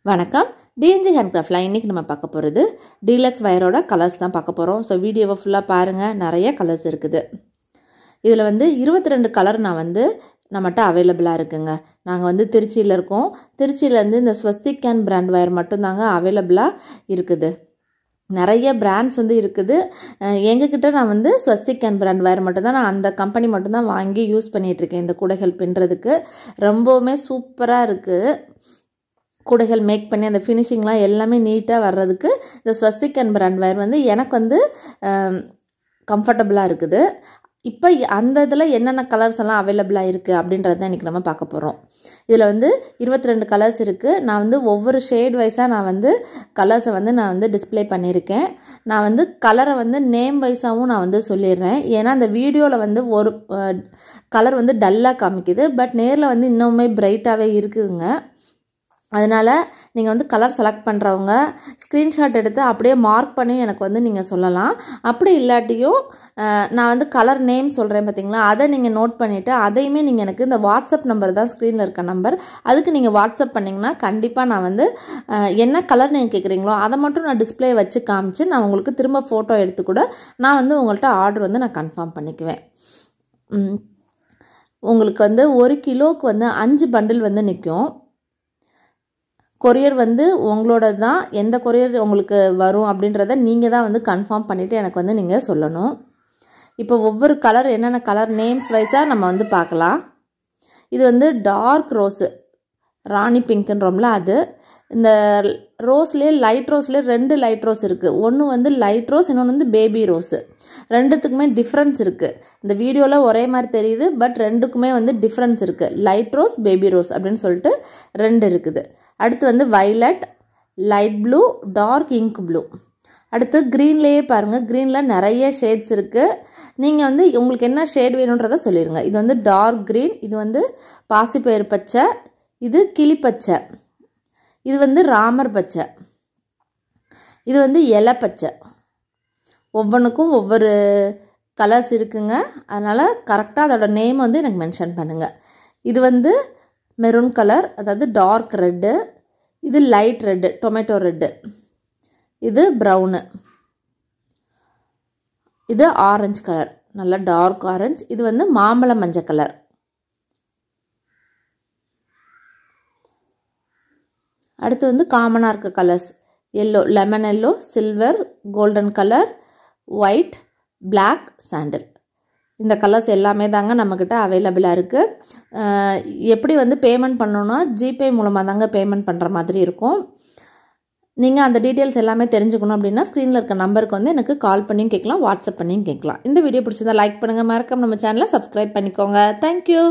வணக்கம் டிஎன்ஜி ஹேண்ட்கிராஃப்ட்ல இன்னைக்கு நம்ம பார்க்க போகிறது டீலக்ஸ் வயரோட கலர்ஸ் தான் பார்க்க போகிறோம். ஸோ வீடியோவை ஃபுல்லாக பாருங்கள், நிறைய கலர்ஸ் இருக்குது. இதில் 22 கலர் நம்மகிட்ட அவைலபிளாக இருக்குங்க. நாங்கள் திருச்சியில் இருக்கோம். திருச்சியிலேருந்து இந்த ஸ்வஸ்திக் அண்ட் பிராண்ட் வயர் மட்டும்தாங்க அவைலபிளாக இருக்குது. நிறைய பிராண்ட்ஸ் இருக்குது. எங்ககிட்ட நான் ஸ்வஸ்திக் அண்ட் பிராண்ட் வயர் மட்டும்தான், நான் அந்த கம்பெனி மட்டும்தான் வாங்கி யூஸ் பண்ணிகிட்ருக்கேன். இந்த கூடைகள் பின்னுறதுக்கு ரொம்பவுமே சூப்பராக இருக்குது. கூடைகள் மேக் பண்ணி அந்த ஃபினிஷிங்லாம் எல்லாமே நீட்டாக வர்றதுக்கு இந்த ஸ்வஸ்திக் அண்ட் பிராண்ட் வயர் எனக்கு கம்ஃபர்டபுளாக இருக்குது. இப்போ அந்த இதில் என்னென்ன கலர்ஸ் எல்லாம் அவைலபிளாக இருக்குது அப்படின்றது தான் இன்றைக்கி நம்ம பார்க்க போகிறோம். இதில் 22 கலர்ஸ் இருக்குது. நான் ஒவ்வொரு ஷேட் வைஸாக நான் கலர்ஸை நான் டிஸ்பிளே பண்ணியிருக்கேன். நான் கலரை நேம் வைஸாகவும் நான் சொல்லிடுறேன். ஏன்னா அந்த வீடியோவில் ஒரு கலர் டல்லாக காமிக்குது, பட் நேரில் இன்னுமே பிரைட்டாகவே இருக்குதுங்க. அதனால் நீங்கள் கலர் செலக்ட் பண்ணுறவங்க ஸ்க்ரீன்ஷாட் எடுத்து அப்படியே மார்க் பண்ணி எனக்கு நீங்கள் சொல்லலாம். அப்படி இல்லாட்டியும் நான் கலர் நேம் சொல்கிறேன் பார்த்தீங்களா, அதை நீங்கள் நோட் பண்ணிவிட்டு அதையுமே நீங்கள் எனக்கு இந்த வாட்ஸ்அப் நம்பர் தான் ஸ்க்ரீனில் இருக்க நம்பர், அதுக்கு நீங்கள் வாட்ஸ்அப் பண்ணிங்கன்னா கண்டிப்பாக நான் என்ன கலர் நீங்கள் கேட்குறீங்களோ அதை மட்டும் நான் டிஸ்பிளே வச்சு காமிச்சு நான் உங்களுக்கு திரும்ப ஃபோட்டோ எடுத்து கூட நான் உங்கள்கிட்ட ஆர்டர் நான் கன்ஃபார்ம் பண்ணிக்குவேன். உங்களுக்கு 1 கிலோவுக்கு 5 பண்டில் நிற்கும். கொரியர் உங்களோட தான், எந்த கொரியர் உங்களுக்கு வரும் அப்படின்றத நீங்கள் தான் கன்ஃபார்ம் பண்ணிவிட்டு எனக்கு நீங்கள் சொல்லணும். இப்போ ஒவ்வொரு கலர் என்னென்ன கலர் நேம்ஸ் வைஸாக நம்ம பார்க்கலாம். இது டார்க் ரோஸு, ராணி பிங்க்குன்றோம்ல அது. இந்த ரோஸ்லேயே லைட் ரோஸ்லேயே 2 லைட் ரோஸ் இருக்குது. ஒன்று லைட் ரோஸ், இன்னொன்று பேபி ரோஸு. ரெண்டுத்துக்குமே டிஃப்ரென்ஸ் இருக்குது. இந்த வீடியோவில் ஒரே மாதிரி தெரியுது, பட் ரெண்டுக்குமே டிஃப்ரென்ஸ் இருக்குது. லைட் ரோஸ், பேபி ரோஸ் அப்படின்னு சொல்லிட்டு 2 இருக்குது. அடுத்து violet, light blue, dark ink blue. அடுத்து க்ரீன்லேயே பாருங்கள், க்ரீனில் நிறைய ஷேட்ஸ் இருக்குது. நீங்கள் உங்களுக்கு என்ன ஷேட் வேணுன்றதை சொல்லிடுங்க. இது டார்க் க்ரீன், இது பாசிப்பயிறு பச்சை, இது கிளிப்பச்சை, இது ராமர் பச்சை, இது இலை பச்சை. ஒவ்வொன்றுக்கும் ஒவ்வொரு கலர்ஸ் இருக்குங்க. அதனால் கரெக்டாக அதோட நேம் எனக்கு மென்ஷன் பண்ணுங்கள். இது மெரூன் கலர், அதாவது டார்க் ரெட்டு, இது லைட் ரெட்டு, டொமேட்டோ ரெட்டு, இது ப்ரௌனு, இது ஆரஞ்சு கலர், நல்லா டார்க் ஆரஞ்சு, இது மாம்பழ மஞ்சள் கலர். அடுத்து காமனாக இருக்க colours yellow, lemon yellow, silver, golden colour, white, black, sandal. இந்த கலர்ஸ் எல்லாமே தாங்க நம்மக்கிட்ட அவைலபிளாக இருக்குது. எப்படி பேமெண்ட் பண்ணணுன்னா ஜிபே மூலமாக தாங்க பேமெண்ட் பண்ணுற மாதிரி இருக்கும். நீங்கள் அந்த டீட்டெயில்ஸ் எல்லாமே தெரிஞ்சுக்கணும் அப்படின்னா ஸ்க்ரீனில் இருக்க நம்பருக்கு எனக்கு கால் பண்ணியும் கேட்கலாம், வாட்ஸ்அப் பண்ணியும் கேட்கலாம். இந்த வீடியோ பிடிச்சதா லைக் பண்ணுங்கள், மறக்காம நம்ம சேனலை சப்ஸ்கிரைப் பண்ணிக்கோங்க. தேங்க்யூ.